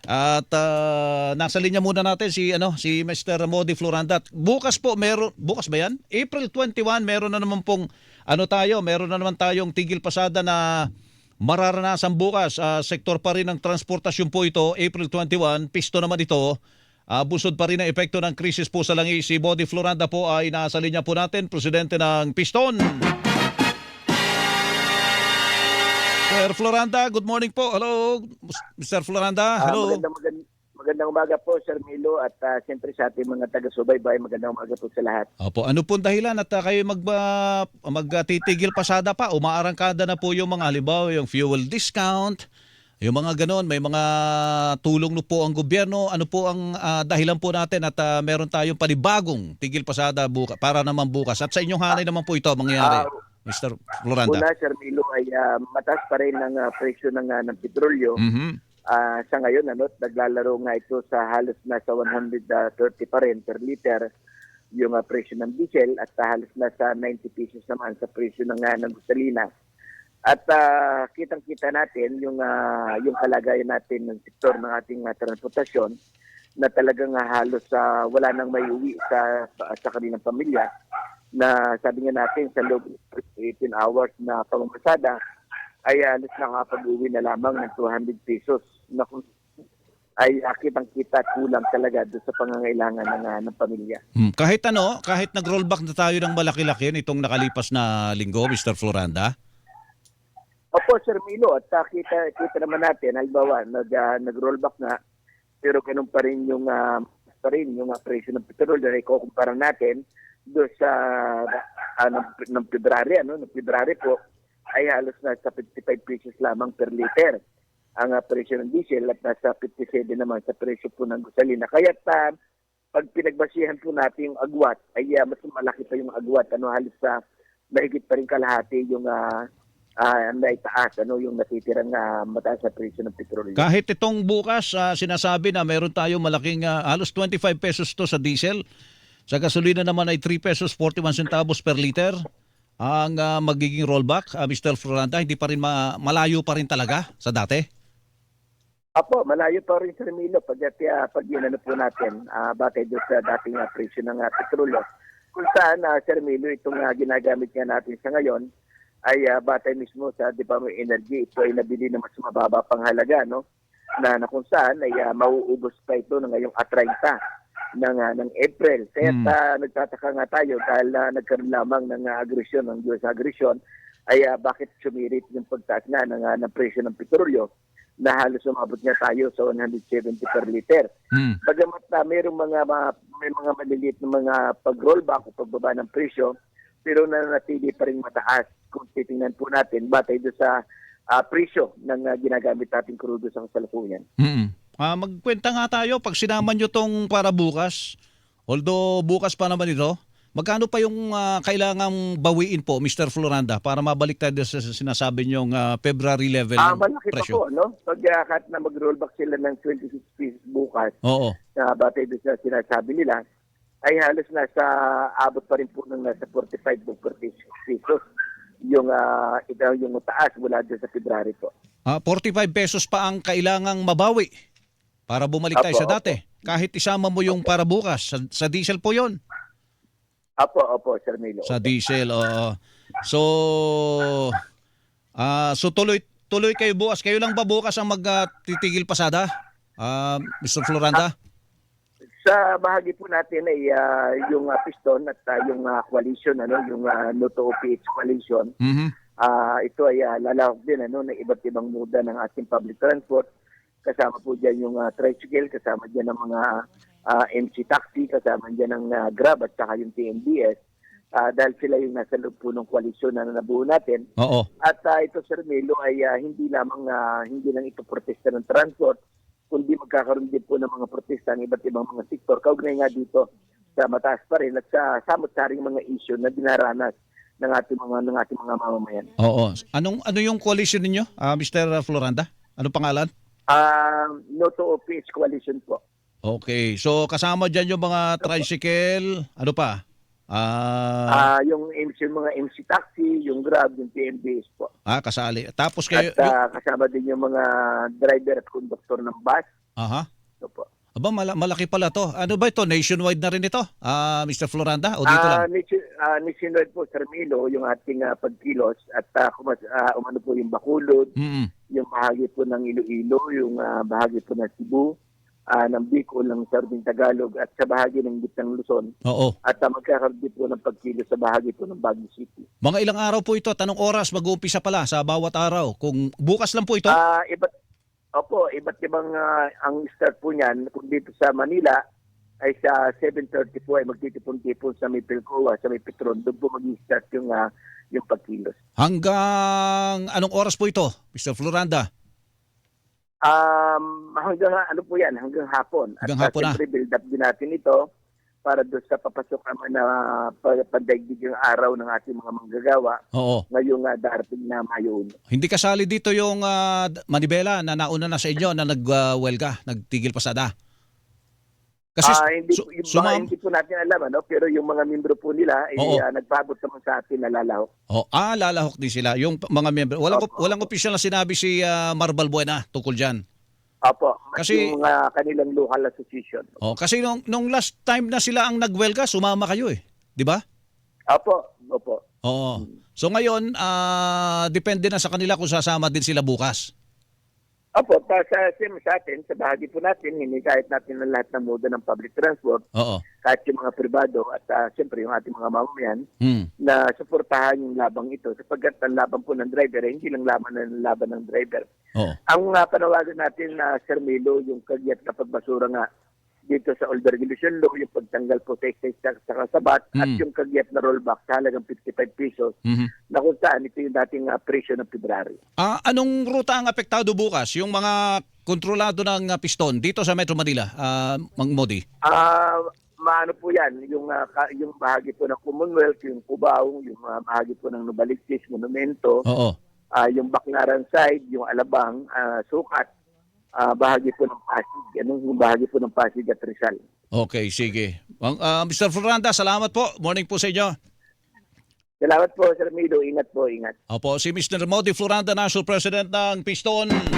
At nasa linya muna natin si Mr. Modi Floranda. Bukas po bukas ba 'yan? April 21 meron na naman pong meron na naman tayong tigil pasada na mararanasan bukas. Sektor pa rin ng transportasyon po ito, April 21, pisto naman ito. Busod pa rin ang epekto ng krisis po sa langis. Si Modi Floranda po ay nasa linya po natin, presidente ng Piston. Sir Floranda, good morning po. Hello, Mr. Floranda. Hello. Magandang umaga po, Sir Milo, at siyempre sa ating mga taga-subaybay, magandang umaga po sa lahat. Opo, ano pong dahilan at kayo magtitigil pasada pa? Umaarangkada na po yung mga halimbawa, yung fuel discount, yung mga ganon, may mga tulong no po ang gobyerno. Ano po ang dahilan po natin at meron tayong panibagong tigil pasada para naman bukas? At sa inyong hanay naman po ito mangyayari, Mr. Floranda. Una, Sir Milo, ay mataas pa rin ang presyo ng petrolyo. Sa ngayon, naglalaro nga ito sa halos nasa 130 pa rin per liter yung presyo ng diesel at halos nasa 90 pesos naman sa presyo ng gasolina. At kitang-kita natin yung kalagayan natin ng sektor ng ating transportasyon na talagang halos wala nang may uwi sa kanilang pamilya, na sabi nga natin sa loob ng 18 hours na pamamasada ay halos nakapag-uwi na lamang ng 200 pesos na kung ay kitang-kita kulang talaga doon sa pangangailangan ng pamilya. Kahit nag-rollback na tayo ng malaki-laki nitong nakalipas na linggo, Mr. Floranda? Opo, Sir Milo, at kita naman natin, halimbawa, nag-rollback na, pero ganun pa rin yung presyo ng petrol na ikukumpara natin doon sa ng February, ng February po, ay halos nasa 55 pesos lamang per liter ang presyo ng diesel at nasa 57 naman sa presyo po ng gasolina. Kaya pag pinagbasihan po natin yung agwat, ay mas malaki pa yung agwat. Halos mahigit pa rin kalahati yung naitaas, yung natitirang mataas na presyo ng petrolyo. Kahit itong bukas, sinasabi na meron tayong malaking halos 25 pesos to sa diesel. Sa gasolina naman ay 3 pesos 41 centavos per liter ang magiging rollback. Mr. Floranda, hindi pa rin malayo pa rin talaga sa dati? Apo, malayo pa rin, Sir Milo, pag yun po natin, batay doon sa dating presyo ng petrolyo. Kung saan, Sir Milo, itong ginagamit nga natin sa ngayon, ay batay mismo sa Department of Energy, ito ay nabili na mas mababa pang halaga, na kung saan ay mauubos pa ito na ngayong 30 ng April. Kaya nagtataka nga tayo dahil nagkaroon lamang ng agresyon, ng US agresyon, ay bakit sumirit yung pagtaas ng presyo ng petrolyo na halos umabot nga tayo sa 170 per liter. Bagamat may mga maliliit na mga pag-rollback o pagbaba ng presyo, pero nanatili pa rin mataas kung titingnan po natin batay doon sa presyo ng ginagamit nating krudo sa kasalukuyan. Magkwenta nga tayo pag sinama nyo tong para bukas, although bukas pa naman ito, magkano pa yung kailangang bawiin po, Mr. Floranda, para mabalik tayo sa sinasabi nyong February level ng malaki presyo? Malaki pa po, Pag kahit na mag-rollback sila ng 26 pesos bukas, Oo. na batay doon sa sinasabi nila, ay halos nasa abot pa rin po ng nasa 45 to 46 pesos yung taas mula doon sa February po. 45 pesos pa ang kailangang mabawi para bumalik tayo sa dati. Kahit isama mo yung para bukas, sa diesel po yon. Opo, Sir Milo. Sa diesel, oo. So tuloy kayo bukas. Kayo lang ba bukas ang magtitigil pasada, Mr. Floranda? Sa bahagi po natin ay yung Piston at yung coalition, yung Noto PH coalition. Ito ay lalawak din ng iba't ibang muda ng ating public transport. Kasama po dyan yung tricycle, kasama dyan ng mga MC taxi, kasama dyan ng Grab at saka yung TNBS. Dahil sila yung nasa loob po ng koalisyon na nabuo natin. Oo. At ito, Sir Melo, ay hindi lang ito protesta ng transport, kundi magkakaroon din po ng mga protesta ng iba't ibang mga sektor. Kaugnay nga dito sa mataas pa rin at sa samot-saring mga issue na dinaranas ng ating mga mamamayan. Oo. Ano yung coalition ninyo, Mr. Floranda? Ano pangalan? Noto PH coalition po. Okay. So kasama diyan yung mga tricycle, ano pa? Yung mga MC taxi, yung Grab, yung TNBS po. Kasali. Tapos kayo at kasama din yung mga driver at conductor ng bus. Aha. Opo. Aba, malaki pala to. Ano ba ito? Nationwide na rin ito, Mr. Floranda? O dito lang? Nationwide po, Sir Milo, yung ating pagkilos at umano po yung Bacolod, Mm. yung bahagi po ng Iloilo, yung bahagi po ng Cebu, ng Bicol, ng Sarding Tagalog, at sa bahagi ng Gitnang Luzon. Oo. At magkakaroon din po ng pagkilos sa bahagi po ng Baguio City. Mga ilang araw po ito? Tanong oras mag-uumpisa pala sa bawat araw? Kung bukas lang po ito? Iba't ibang ang start po niyan. Kung dito sa Manila ay sa 7:30 po ay magtitipon-tipon sa may Pilcoa, sa may Petron. Doon po mag-start yung pagkilos. Hanggang anong oras po ito, Mr. Floranda? Hanggang ano po yan, hanggang hapon. Hanggang At hapon na. siyempre build up din natin ito para doon sa papasok naman na pandaigdig yung araw ng ating mga manggagawa Oo. ngayong darating na Mayo 1. Hindi kasali dito yung Manibela na nauna na sa inyo na nagwelga, nagtigil pasada. Kasi Hindi po natin alam, pero yung mga membro po nila Oo. nagpaabot naman sa atin na lalahok. lalahok din sila. Yung mga member. Walang opisyal na sinabi si Marbal Buena tungkol dyan. Opo, Kasi- yung kanilang local association. Kasi nung last time na sila ang nagwelga, sumama kayo eh. Di ba? Opo. Oo. So ngayon, depende na sa kanila kung sasama din sila bukas. Opo, sa atin, sa bahagi po natin, hindi kahit natin ng lahat ng modo ng public transport, Oo. kahit yung mga pribado at siyempre yung ating mga mamamayan, Hmm. na suportahan yung labang ito sapagkat ang laban po ng driver, hindi lang laban ng driver. Oo. Ang panawagan natin na Sir Milo, yung kagyat na pagbasura nga dito sa Old Regulation Law, yung pagtanggal po sa excise tax sa kasabat at yung kagyat na rollback sa halagang 55 pesos Mhm. na kung saan ito yung dating presyo ng February. Anong ruta ang apektado bukas? Yung mga kontrolado ng piston dito sa Metro Manila, Mang Modi? Maano po yan, yung bahagi po ng Commonwealth, yung Cubao, yung bahagi po ng Novaliches, Monumento, Oo. yung Baclaran side, yung Alabang, Sukat, bahagi po ng Pasig. Yung bahagi po ng Pasig at Rizal. Okay, sige. Mr. Floranda, salamat po. Morning po sa inyo. Salamat po, Sir Milo. Ingat po, ingat. Opo, si Mr. Modi Floranda, National President ng Piston.